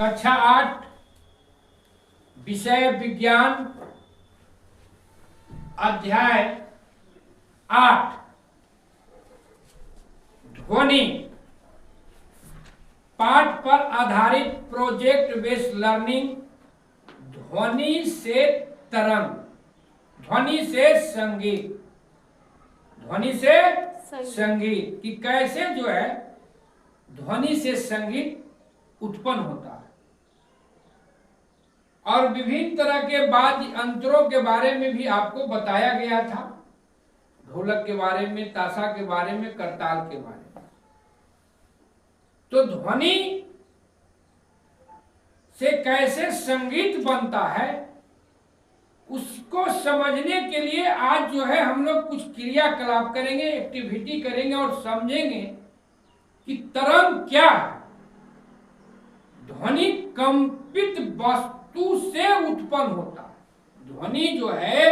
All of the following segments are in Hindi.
कक्षा 8 विषय विज्ञान अध्याय 8 ध्वनि पाठ पर आधारित प्रोजेक्ट बेस्ड लर्निंग ध्वनि से तरंग, ध्वनि से संगीत, ध्वनि से संगीत कि कैसे जो है ध्वनि से संगीत उत्पन्न होता है और विभिन्न तरह के वाद्य यंत्रों के बारे में भी आपको बताया गया था। ढोलक के बारे में, ताशा के बारे में, करताल के बारे में। तो ध्वनि से कैसे संगीत बनता है उसको समझने के लिए आज जो है हम लोग कुछ क्रियाकलाप करेंगे, एक्टिविटी करेंगे और समझेंगे कि तरंग क्या है। ध्वनि कंपित वस्तु से उत्पन्न होता है। ध्वनि जो है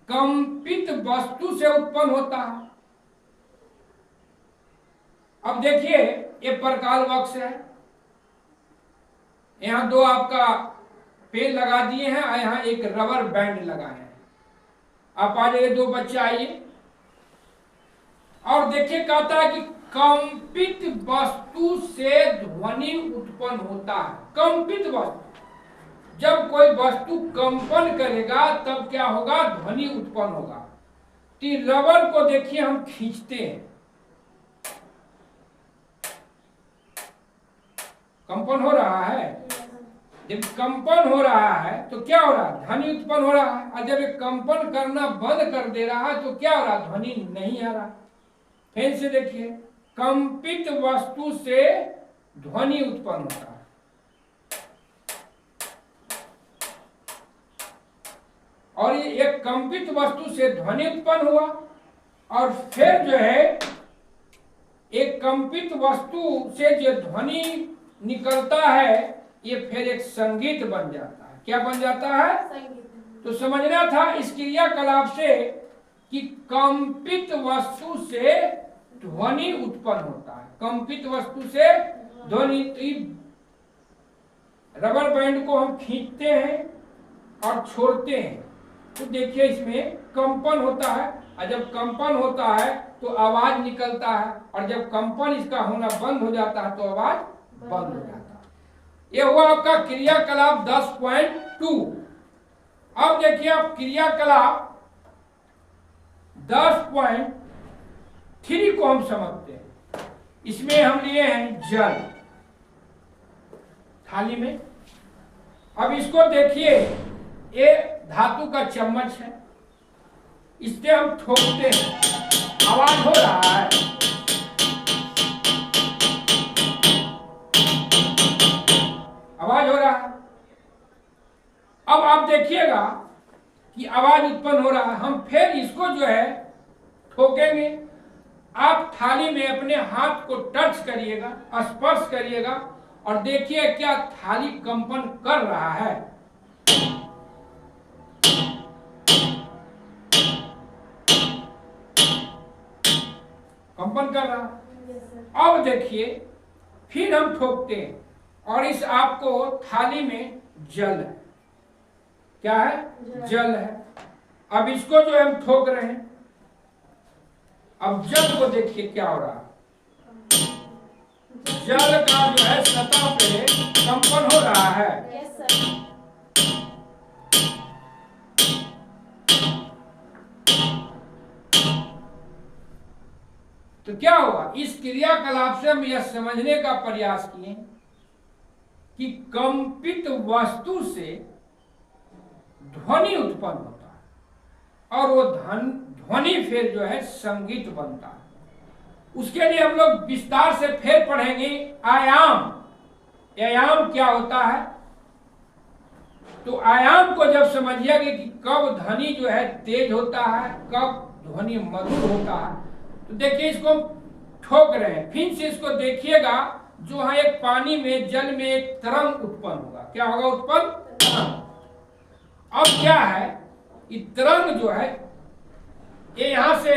कंपित वस्तु से उत्पन्न होता है। अब देखिए ये परकाल बॉक्स है, यहां दो आपका पेन लगा दिए हैं और यहां एक रबर बैंड लगाए हैं। आप आ जाइए, दो बच्चे आइए और देखिए कहता है कि कंपित वस्तु से ध्वनि उत्पन्न होता है। कंपित वस्तु, जब कोई वस्तु कंपन करेगा तब क्या होगा, ध्वनि उत्पन्न होगा। तो रबर को देखिए हम खींचते हैं, कंपन हो रहा है। जब कंपन हो रहा है तो क्या हो रहा है, ध्वनि उत्पन्न हो रहा है। और जब ये कंपन करना बंद कर दे रहा है तो क्या हो रहा है, ध्वनि नहीं आ रहा। फिर से देखिए, कंपित वस्तु से ध्वनि उत्पन्न होता है। और ये एक कंपित वस्तु से ध्वनि उत्पन्न हुआ और फिर जो है एक कंपित वस्तु से जो ध्वनि निकलता है ये फिर एक संगीत बन जाता है। क्या बन जाता है, संगीत। तो समझना था इस क्रियाकलाप से कि कंपित वस्तु से ध्वनि उत्पन्न होता है। कंपित वस्तु से ध्वनि। रबर बैंड को हम खींचते हैं और छोड़ते हैं तो देखिए इसमें कंपन होता है और जब कंपन होता है तो आवाज निकलता है और जब कंपन इसका होना बंद हो जाता है तो आवाज बंद हो जाता है। ये हुआ आपका क्रियाकलाप 10.2। अब देखिए आप क्रियाकलाप 10.3 को हम समझते हैं। इसमें हम लिए हैं जल थाली में। अब इसको देखिए, ये धातु का चम्मच है, इससे हम ठोकते हैं, आवाज हो रहा है। आवाज हो रहा है। अब आप देखिएगा कि आवाज उत्पन्न हो रहा है। हम फिर इसको जो है ठोकेंगे। आप थाली में अपने हाथ को टच करिएगा, स्पर्श करिएगा और देखिए क्या थाली कंपन कर रहा है। कंपन कर रहा है। अब देखिए फिर हम ठोकते हैं और इस आपको थाली में जल है। क्या है, जल है। अब इसको जो हम ठोक रहे हैं, अब जल को देखिए क्या हो रहा है। जल का जो है सतह पे कंपन हो रहा है। तो क्या हुआ, इस क्रियाकलाप से हम यह समझने का प्रयास किए कि कंपित वस्तु से ध्वनि उत्पन्न होता है और वो ध्वनि फिर जो है संगीत बनता है। उसके लिए हम लोग विस्तार से फिर पढ़ेंगे आयाम। आयाम क्या होता है, तो आयाम को जब समझिएगा कि कब ध्वनि जो है तेज होता है, कब ध्वनि मधुर होता है। तो देखिए इसको हम ठोक रहे हैं, फिर से इसको देखिएगा, जो है एक पानी में, जल में एक तरंग उत्पन्न होगा। क्या होगा, उत्पन्न तरंग। अब क्या है, ये तरंग जो है ये यहां से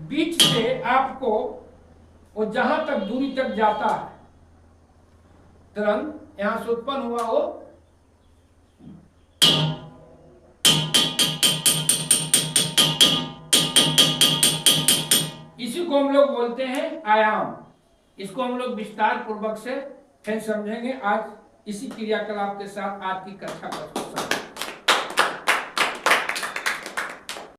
बीच से आपको वो जहां तक दूरी तक जाता है तुरंत यहां से उत्पन्न हुआ हो इसी को हम लोग बोलते हैं आयाम। इसको हम लोग विस्तार पूर्वक से फिर समझेंगे। आज इसी क्रियाकलाप के साथ आज की कक्षा का